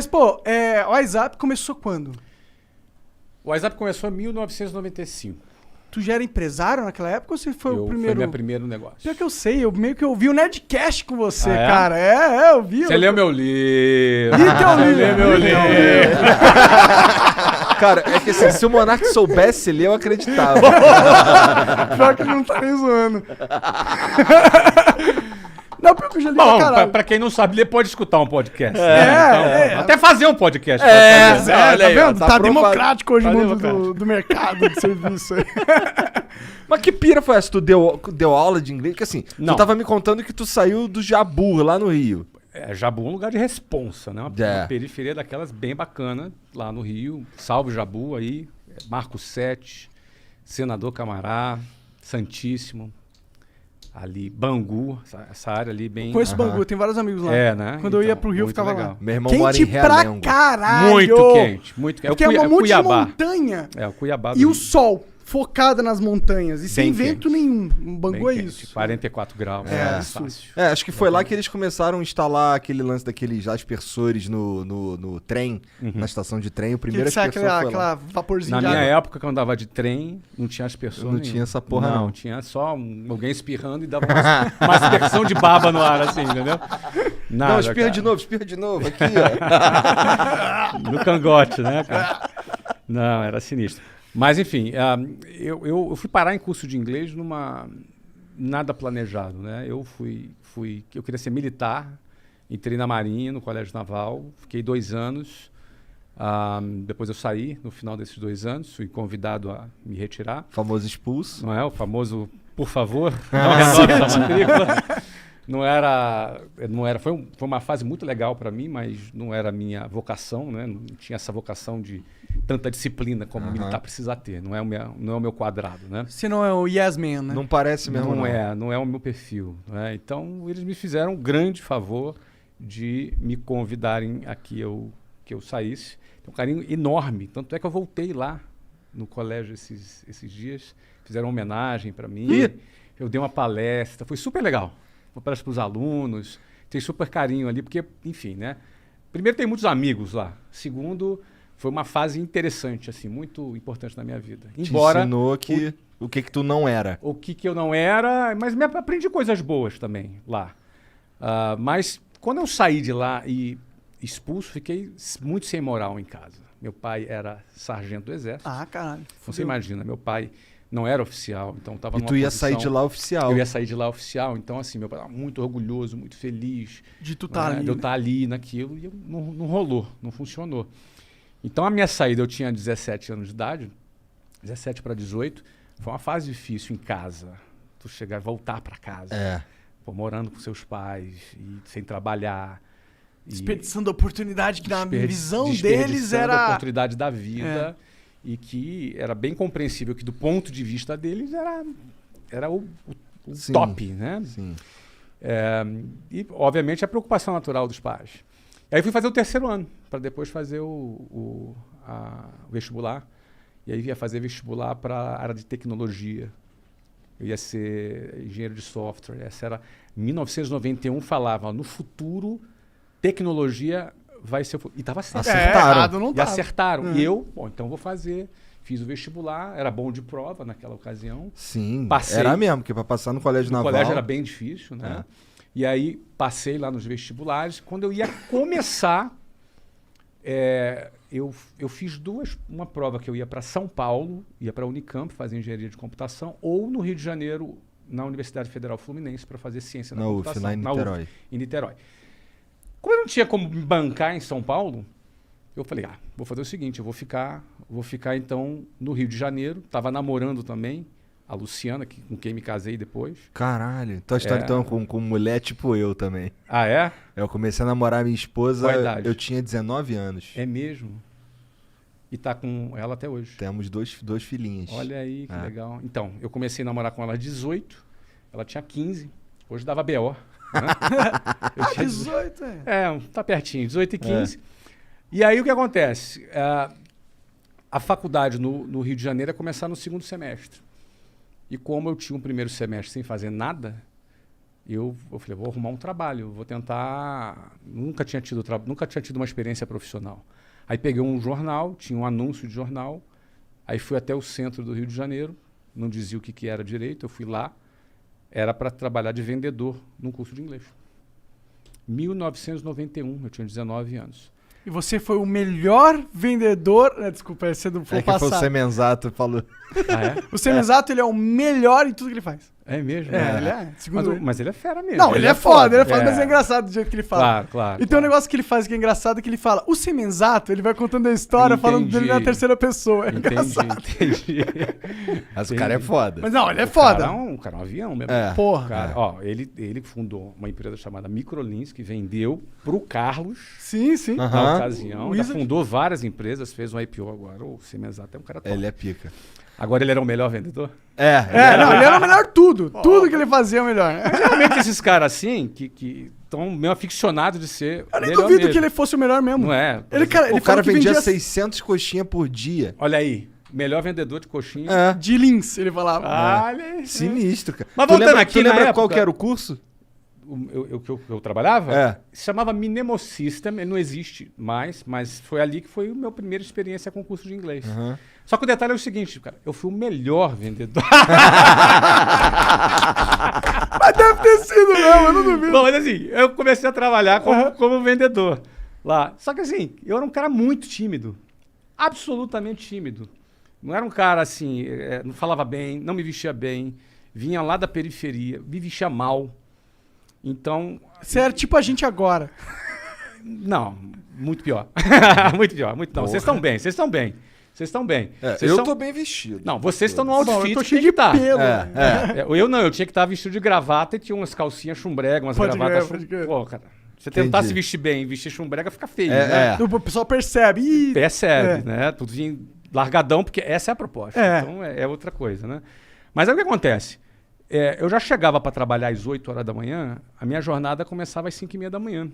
Mas, pô, o WhatsApp começou quando? O WhatsApp começou em 1995. Tu já era empresário naquela época ou você foi o primeiro? Foi meu primeiro negócio. Pior que eu sei, eu meio que ouvi o Nerdcast com você, Ah, é? cara. Eu vi. Você leu meu livro. Li teu livro. Leu meu livro. Cara, é que assim, se o Monark soubesse ler, eu acreditava. Pior que ele não tá nem zoando. Não, pior que eu já li Bom, pra caralho. pra quem não sabe ler, pode escutar um podcast. É. Até fazer um podcast. Tá olha aí, ó, vendo? tá Tá aprovado. democrático hoje o Tá mundo democrático. do mercado de serviço. Mas que pira foi essa? Tu deu aula de inglês? Porque assim, Não. tu tava me contando que tu saiu do Jabur, lá no Rio. Jabu é um lugar de responsa, né? Uma É. periferia daquelas bem bacana, lá no Rio. Salve Jabu aí, Marco 7, Senador Camará, Santíssimo, ali, Bangu, essa área ali bem... Conheço Bangu, tem vários amigos lá. É, né? Quando eu ia Então, pro Rio, eu muito ficava legal. lá. Meu irmão mora em Quente pra Realengo. caralho! Muito quente, muito quente. Porque é um monte de Cuiabá. montanha. É, o Cuiabá do E o Rio. sol focado nas montanhas. E sem Bem vento quente. nenhum. Um Bangu Bem é quente, isso. 44 graus. É, É, absurdo. fácil. Acho que foi lá que eles começaram a instalar aquele lance daqueles aspersores no trem, na estação de trem. O primeiro Que sai aspersor foi lá. aquela vaporzinho Na de minha água. época, quando eu andava de trem, não tinha aspersor Não nenhum. tinha essa porra, não. Tinha só alguém espirrando e dava uma aspersão de baba no ar, assim, entendeu? Nada, Não, espirra cara. de novo, aqui, ó. No cangote, né, cara? Não, era sinistro. Mas, enfim, eu fui parar em curso de inglês nada planejado, né? Eu queria ser militar, entrei na Marinha, no Colégio Naval, fiquei 2 anos. Depois eu saí, no final desses 2 anos, fui convidado a me retirar. Famoso expulso. Não é? O famoso, por favor, não renove essa matrícula. Não era, foi uma fase muito legal para mim, mas não era a minha vocação, né? Não tinha essa vocação de tanta disciplina como militar precisa ter. Não é o meu quadrado, né? Você não é o Yes Man, né? Não parece mesmo, Não é o meu perfil. Né? Então, eles me fizeram um grande favor de me convidarem a que eu saísse. Tem um carinho enorme. Tanto é que eu voltei lá no colégio esses dias. Fizeram uma homenagem para mim. Eu dei uma palestra. Foi super legal. Uma palestra para os alunos. Tem super carinho ali, porque, enfim, né? Primeiro, tem muitos amigos lá. Segundo, foi uma fase interessante, assim, muito importante na minha vida. Embora Te ensinou o que tu não era. o que eu não era, mas aprendi coisas boas também lá. Mas quando eu saí de lá e expulso, fiquei muito sem moral em casa. Meu pai era sargento do exército. Ah, caralho. Você imagina, meu pai não era oficial, então estava E tu ia sair de lá oficial. Eu ia sair de lá oficial, então assim, meu pai estava muito orgulhoso, muito feliz. De tu tá ali. De eu né? estar ali naquilo, e não rolou, não funcionou. Então a minha saída, eu tinha 17 anos de idade, 17 para 18, foi uma fase difícil em casa. Tu chegar, voltar para casa, pô, morando com seus pais, e sem trabalhar. Desperdiçando a oportunidade que na visão deles Desperdiçando a era... oportunidade da vida. E que era bem compreensível que do ponto de vista deles era o Sim, top, né? Sim. E, obviamente, a preocupação natural dos pais. E aí fui fazer o 3º ano, para depois fazer o vestibular. E aí ia fazer vestibular para a área de tecnologia. Eu ia ser engenheiro de software. Essa era... Em 1991 falava, no futuro, tecnologia vai ser... E estava certo. errado não E tava. acertaram. E eu, então vou fazer. Fiz o vestibular, era bom de prova naquela ocasião. Sim, Passei. era mesmo, porque para passar no colégio O naval... colégio era bem difícil, né? E aí passei lá nos vestibulares. Quando eu ia começar, eu fiz uma prova que eu ia para São Paulo, ia para a Unicamp fazer engenharia de computação, ou no Rio de Janeiro, na Universidade Federal Fluminense, para fazer ciência da Na UF, computação. lá em Niterói. Em Niterói. Como eu não tinha como me bancar em São Paulo, eu falei, vou fazer o seguinte, eu vou ficar então no Rio de Janeiro. Estava namorando também a Luciana, com quem me casei depois. Caralho, tua história então com mulher tipo eu também. Ah, é? Eu comecei a namorar minha esposa, Qual a idade? eu tinha 19 anos. É mesmo? E tá com ela até hoje. Temos dois filhinhos. Olha aí, que legal. Então, eu comecei a namorar com ela aos 18, ela tinha 15, hoje dava BO. Né? Eu tinha 18, tá pertinho, 18 e 15. E aí o que acontece? A faculdade no Rio de Janeiro ia começar no 2º semestre. E como eu tinha um 1º semestre sem fazer nada, eu falei, vou arrumar um trabalho, vou tentar... Nunca tinha tido uma experiência profissional. Aí peguei um jornal, tinha um anúncio de jornal, aí fui até o centro do Rio de Janeiro, não dizia o que era direito, eu fui lá, era para trabalhar de vendedor num curso de inglês. 1991, eu tinha 19 anos. E você foi o melhor vendedor... Desculpa, esse é do É que passado. foi o Semenzato falou. Ah, é? O Semenzato, ele é o melhor em tudo que ele faz. É mesmo? Ele é. Segundo ele. Mas ele é fera mesmo. Não, ele é foda, É. mas é engraçado do jeito que ele fala. Claro, claro. E tem um negócio que ele faz que é engraçado, que ele fala, o Semenzato, ele vai contando a história, falando dele na terceira pessoa. É engraçado. Entendi. Mas o cara é foda. Mas não, ele é foda. Cara é um avião mesmo. É. Porra. Cara, ó, ele fundou uma empresa chamada Microlins, que vendeu pro Carlos, Sim, sim. Aham. na ocasião. O Já Wizard. fundou várias empresas, fez um IPO agora. O Semenzato é um cara top. Ele é pica. Agora ele era o melhor vendedor? Não, ele era o melhor tudo. Tudo que ele fazia é o melhor. Realmente esses caras assim, que estão meio aficionados de ser Eu nem melhor duvido mesmo. que ele fosse o melhor mesmo. Não é? Ele, cara, O ele cara falou que vendia vendia 600 coxinhas por dia. Olha aí, melhor vendedor de coxinha. É. de lins, ele falava. Olha aí. Sinistro, cara. Mas Tu voltando lembra, aqui tu na lembra época- qual que era o curso? Eu trabalhava? É. Se chamava Minemo System, ele não existe mais, mas foi ali que foi a minha primeira experiência com curso de inglês. Aham. Só que o detalhe é o seguinte, cara, eu fui o melhor vendedor. Mas deve ter sido mesmo, eu não duvido. Bom, mas assim, eu comecei a trabalhar como vendedor lá. Só que assim, eu era um cara muito tímido. Absolutamente tímido. Não era um cara assim, não falava bem, não me vestia bem, vinha lá da periferia, me vestia mal. Então, Você era tipo a gente agora. não, muito pior. Muito pior, muito não. Vocês estão bem, vocês estão bem. Vocês estão bem. Vocês eu são- tô bem vestido. Não, vocês estão no Bom, outfit eu tô que cheio tem de que estar. pelo. Eu não, eu tinha que estar vestido de gravata e tinha umas calcinhas chumbrega, umas Pode gravatas crer, pode crer. Pô, cara, você tentar Entendi. se vestir bem e vestir chumbrega fica feio, né? O pessoal percebe. Ih, Percebe, né? Tudo vinha largadão, porque essa é a proposta. É. Então é outra coisa, né? Mas aí o que acontece? Eu já chegava para trabalhar às 8 horas da manhã, a minha jornada começava às 5h30 da manhã.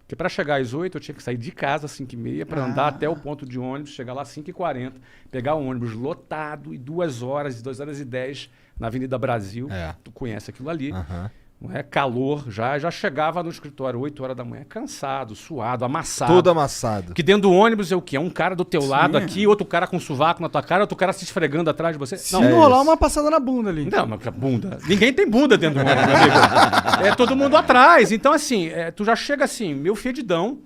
Porque para chegar às 8 eu tinha que sair de casa às 5h30 para andar até o ponto de ônibus, chegar lá às 5h40, pegar o ônibus lotado e 2 horas, 2h10 na Avenida Brasil. É. Tu conhece aquilo ali. Aham. Não é? Calor, já chegava no escritório 8 horas da manhã, cansado, suado, amassado. Todo amassado. Porque dentro do ônibus é o quê? É um cara do teu Sim. lado aqui, outro cara com sovaco na tua cara, outro cara se esfregando atrás de você. se Não, não é rolar isso. uma passada na bunda ali. não, mas que bunda. Ninguém tem bunda dentro do ônibus, meu amigo. É todo mundo atrás. Então, assim, tu já chega assim, meio fedidão.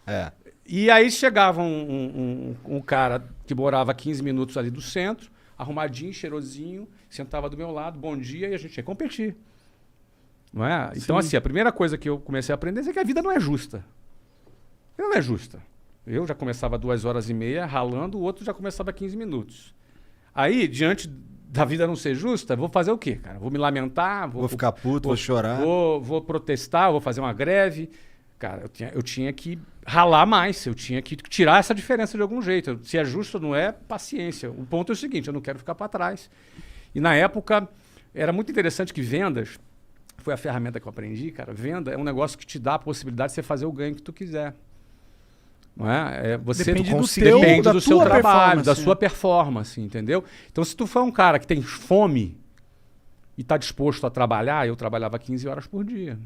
É. E aí chegava um cara que morava a 15 minutos ali do centro, arrumadinho, cheirosinho, sentava do meu lado, bom dia, e a gente ia competir. Não é? Então, assim, a primeira coisa que eu comecei a aprender é que a vida não é justa. Ela não é justa. Eu já começava 2h30 ralando, o outro já começava 15 minutos. Aí, diante da vida não ser justa, vou fazer o quê, cara? Vou me lamentar? Vou ficar puto, vou chorar. Vou protestar, vou fazer uma greve. Cara, eu tinha que ralar mais, eu tinha que tirar essa diferença de algum jeito. Se é justo ou não é, paciência. O ponto é o seguinte, eu não quero ficar para trás. E na época, era muito interessante que vendas, foi a ferramenta que eu aprendi, cara. Venda é um negócio que te dá a possibilidade de você fazer o ganho que tu quiser. Não é? Você Depende do consegue- teu- depende da do seu tua trabalho, da performance, sua né? performance, entendeu? Então, se tu for um cara que tem fome e está disposto a trabalhar, eu trabalhava 15 horas por dia.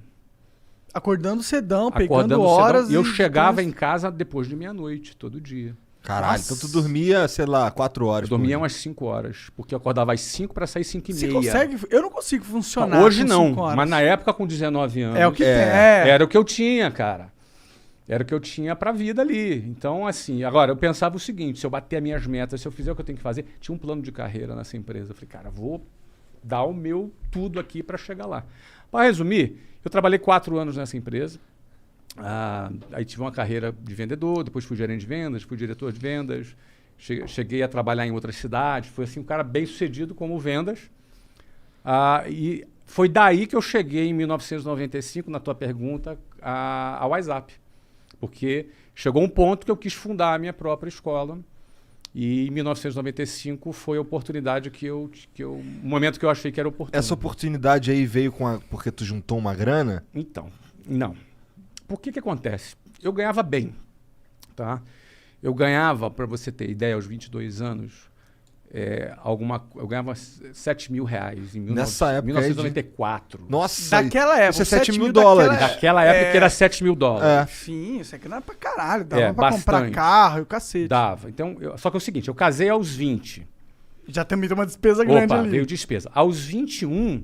Acordando cedão, pegando Acordando horas. cedão. E eu e chegava depois- em casa depois de meia-noite, todo dia. Caralho, Nossa. então tu dormia, sei lá, 4 horas. Eu dormia por umas 5 horas, porque eu acordava às 5 para sair 5h30. Você consegue? Eu não consigo funcionar. Hoje com não, 5 horas. mas na época com 19 anos. É o que É. tem. É. Era o que eu tinha, cara. Era o que eu tinha pra vida ali. Então, assim, agora eu pensava o seguinte: se eu bater as minhas metas, se eu fizer o que eu tenho que fazer, tinha um plano de carreira nessa empresa. Eu falei, cara, vou dar o meu tudo aqui pra chegar lá. Para resumir, eu trabalhei 4 anos nessa empresa. Aí tive uma carreira de vendedor, depois fui gerente de vendas, fui diretor de vendas, cheguei a trabalhar em outras cidades, fui assim, um cara bem sucedido como vendas. E foi daí que eu cheguei em 1995, na tua pergunta, ao WhatsApp. Porque chegou um ponto que eu quis fundar a minha própria escola. E em 1995 foi a oportunidade o momento que eu achei que era oportuno. Essa oportunidade aí veio porque tu juntou uma grana? Então, não. Por que acontece? Eu ganhava bem, tá? Eu ganhava, para você ter ideia, aos 22 anos, eu ganhava R$7 mil em Nessa época 1994. Nossa, daquela época. isso é 7 mil daquela dólares. época. Naquela época era R$7 mil. Sim, isso aqui não era pra caralho. Dava pra comprar bastante. carro e o cacete. Dava. Então, só que é o seguinte, eu casei aos 20. Já também tem uma despesa grande Opa, ali. veio despesa. Aos 21,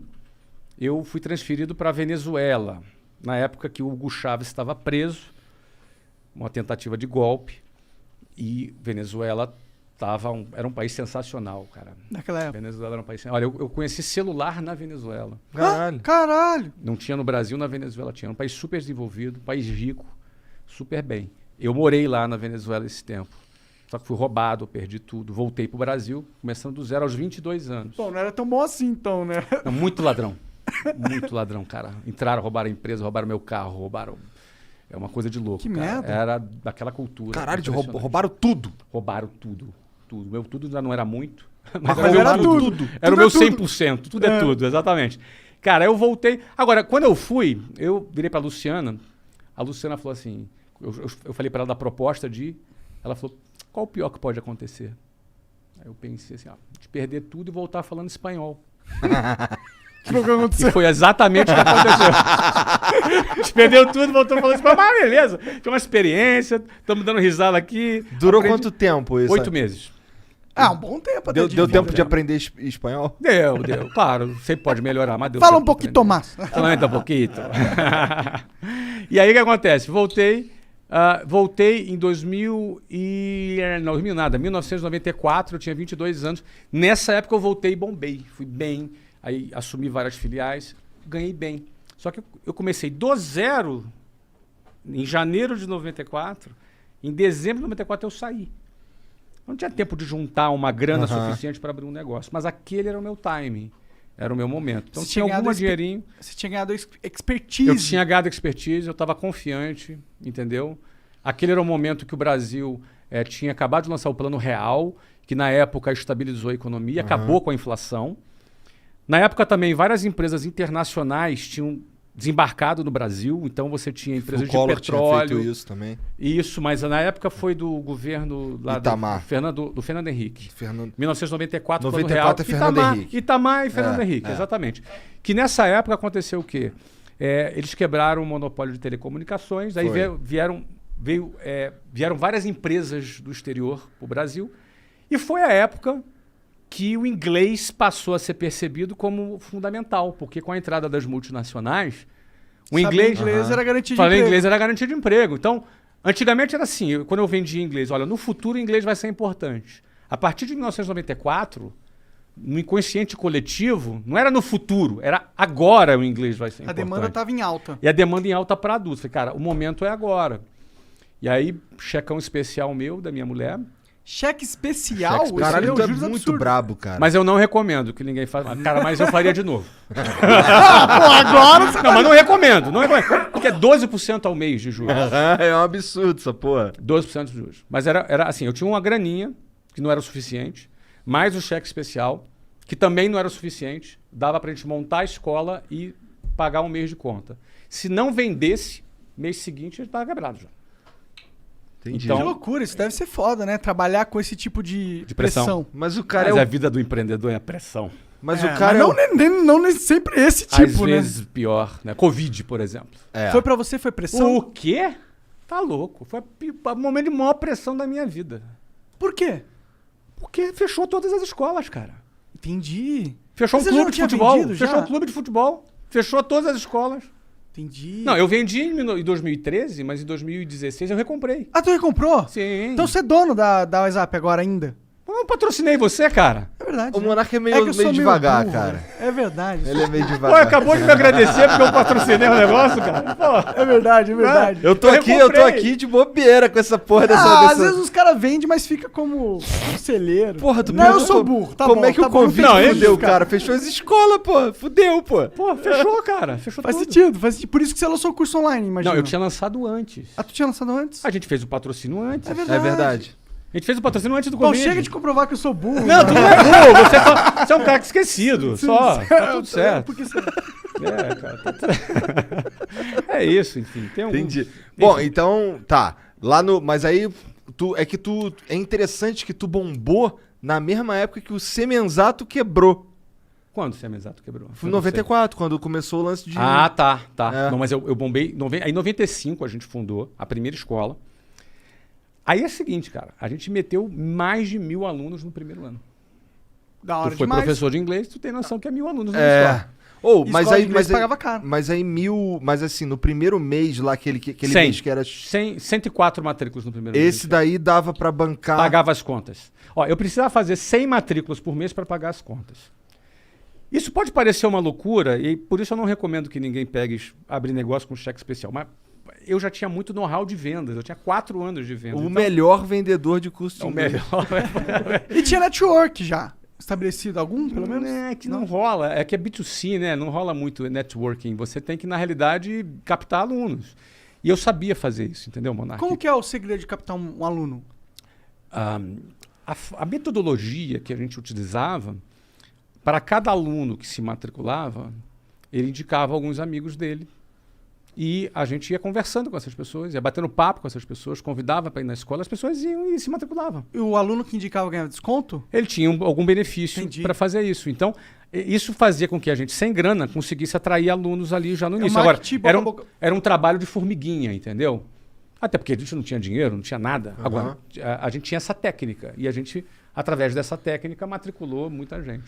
eu fui transferido para a Venezuela. Na época que o Hugo Chávez estava preso, uma tentativa de golpe. E Venezuela era um país sensacional, cara. Naquela época. Venezuela era um país... Olha, eu conheci celular na Venezuela. Caralho. Caralho. Não tinha no Brasil, na Venezuela tinha. Era um país super desenvolvido, um país rico, super bem. Eu morei lá na Venezuela esse tempo. Só que fui roubado, perdi tudo. Voltei pro Brasil, começando do zero aos 22 anos. Pô, não era tão bom assim então, né? Não, muito ladrão. Muito ladrão, cara. Entraram, roubaram a empresa, roubaram meu carro, roubaram... É uma coisa de louco, Que cara. merda. Era daquela cultura. Caralho, impressionante. roubaram tudo. Roubaram tudo. Tudo. Meu tudo já não era muito. Mas era era meu tudo. Era o Tudo meu é tudo. 100%. Tudo é tudo, exatamente. Cara, eu voltei... Agora, quando eu fui, eu virei pra Luciana. A Luciana falou assim... Eu falei pra ela da proposta de... Ela falou, qual o pior que pode acontecer? Aí eu pensei assim, de perder tudo e voltar falando espanhol. Que foi o que aconteceu? E foi exatamente o que aconteceu. A gente perdeu tudo, voltou falando espanhol. Mas beleza, tinha uma experiência, estamos dando risada aqui. Durou quanto tempo isso? 8 meses. Ah, um bom tempo até. Deu tempo de aprender espanhol? Deu. Claro, sempre pode melhorar, mas deu. Fala um tempo de pouquinho, aprender. Tomás. Solamente um pouquinho. E aí o que acontece? Voltei em 1994, eu tinha 22 anos. Nessa época eu voltei e bombei. Fui bem, aí assumi várias filiais, ganhei bem. Só que eu comecei do zero em janeiro de 94. Em dezembro de 94 eu saí. Não tinha tempo de juntar uma grana suficiente para abrir um negócio. Mas aquele era o meu timing. Era o meu momento. Então tinha algum dinheirinho. Você tinha ganhado expertise. Eu tinha ganhado expertise, eu estava confiante, entendeu? Aquele era o momento que o Brasil tinha acabado de lançar o Plano Real, que na época estabilizou a economia, acabou com a inflação. Na época também, várias empresas internacionais tinham desembarcado no Brasil, então você tinha empresas de petróleo. Tinha feito isso também. Isso, mas na época foi do governo lá Itamar. do Fernando Henrique. 1994, 94 Plano Real. é Fernando Henrique. Itamar e Fernando Henrique, exatamente. Que nessa época aconteceu o quê? Eles quebraram o monopólio de telecomunicações, aí vieram várias empresas do exterior para o Brasil, e foi a época que o inglês passou a ser percebido como fundamental, porque com a entrada das multinacionais, o inglês era garantia de Falei emprego. inglês era garantia de emprego. Então, antigamente era assim, quando eu vendia inglês, olha, no futuro o inglês vai ser importante. A partir de 1994, no inconsciente coletivo, não era no futuro, era agora o inglês vai ser A importante. demanda estava em alta. E a demanda em alta para adultos. Falei, cara, o momento é agora. E aí, checão especial meu, da minha mulher. Cheque especial? Esse Caralho, é um tu é juros muito absurdo. brabo, cara. Mas eu não recomendo que ninguém faça. Cara, mas eu faria de novo. Pô, agora você Não, mas não recomendo. Porque é 12% ao mês de juros. É um absurdo essa porra. 12% de juros. Mas era assim, eu tinha uma graninha, que não era o suficiente, mais o cheque especial, que também não era o suficiente, dava pra gente montar a escola e pagar um mês de conta. Se não vendesse, mês seguinte a gente tava quebrado já. Entendi. Então- Que loucura, isso deve ser foda, né? Trabalhar com esse tipo de pressão. Mas o cara Mas é a o... vida do empreendedor é a pressão. Mas É, o cara mas é o... não nem sempre esse Às tipo, né? vezes pior, né? Covid, por exemplo. É. Foi pra você, foi pressão? O quê? Tá louco. Foi o momento de maior pressão da minha vida. Por quê? Porque fechou todas as escolas, cara. Entendi. Fechou Mas um você já clube não de tinha futebol. vendido já? Fechou um clube de futebol. Fechou todas as escolas. Entendi. Não, eu vendi em 2013, mas em 2016 eu recomprei. Ah, tu recomprou? Sim. Então você é dono da WhatsApp agora ainda? Eu patrocinei você, cara. É verdade. O né? Monark é que meio, eu sou meio devagar, burro, cara. né? É verdade. Ele é meio Pô, devagar. acabou de me agradecer porque eu patrocinei o negócio, cara. Pô. É verdade, é verdade. Eu tô recomprei. aqui de bobeira com essa porra dessa... Ah, às dessa... vezes os caras vendem, mas fica como conselheiro. Porra, tu Não, eu perguntou sou burro. Tá como bom, é que tá o bom, Covid Não, ele- fudeu, cara? Fechou as escolas, pô. Fudeu, pô. Pô, fechou, cara. Fechou Faz tudo. sentido, faz sentido. Por isso que você lançou o curso online, imagina. Não, eu tinha lançado antes. Ah, tu tinha lançado antes? A gente fez o patrocínio antes. É verdade. É verdade. A gente fez o patrocínio antes do Bom, Covid. chega de comprovar que eu sou burro. Não, tu não é burro. Você é um cara esquecido. Só. Tá tudo certo. Porque você... É, cara. Tá tudo... É isso, enfim. Tem algum... Entendi. Bom, então, tá. Lá no... Mas aí, É interessante que tu bombou na mesma época que o Semenzato quebrou. Quando o Semenzato quebrou? Foi em 94, quando começou o lance de... Ah, tá. É. Não, mas eu bombei... Aí em 95 a gente fundou a primeira escola. Aí é o seguinte, cara. A gente meteu mais de 1.000 alunos no primeiro ano. Da hora Tu foi demais. professor de inglês, tu tem noção que é 1.000 alunos na escola. Escola de inglês pagava caro. Mas aí 1.000... Mas assim, no primeiro mês lá, aquele 100. mês que era... 104 matrículas no primeiro mês. Esse daí dava pra bancar... Pagava as contas. Ó, eu precisava fazer 100 matrículas por mês para pagar as contas. Isso pode parecer uma loucura, e por isso eu não recomendo que ninguém abrir negócio com cheque especial. Mas eu já tinha muito know-how de vendas, eu tinha 4 anos de vendas. O melhor vendedor de curso de o inglês. melhor. E tinha network já. Estabelecido algum, pelo menos? É que não rola. É que é B2C, né? Não rola muito networking. Você tem que, na realidade, captar alunos. E eu sabia fazer isso, entendeu, Monark? Como que é o segredo de captar um aluno? A metodologia que a gente utilizava, para cada aluno que se matriculava, ele indicava alguns amigos dele. E a gente ia conversando com essas pessoas, ia batendo papo com essas pessoas, convidava para ir na escola, as pessoas iam e se matriculavam. E o aluno que indicava ganhava desconto? Ele tinha algum benefício Entendi. para fazer isso. Então, isso fazia com que a gente, sem grana, conseguisse atrair alunos ali já no início. um Agora, marketing boca a boca. era um trabalho de formiguinha, entendeu? Até porque a gente não tinha dinheiro, não tinha nada. Agora, a gente tinha essa técnica. E a gente, através dessa técnica, matriculou muita gente.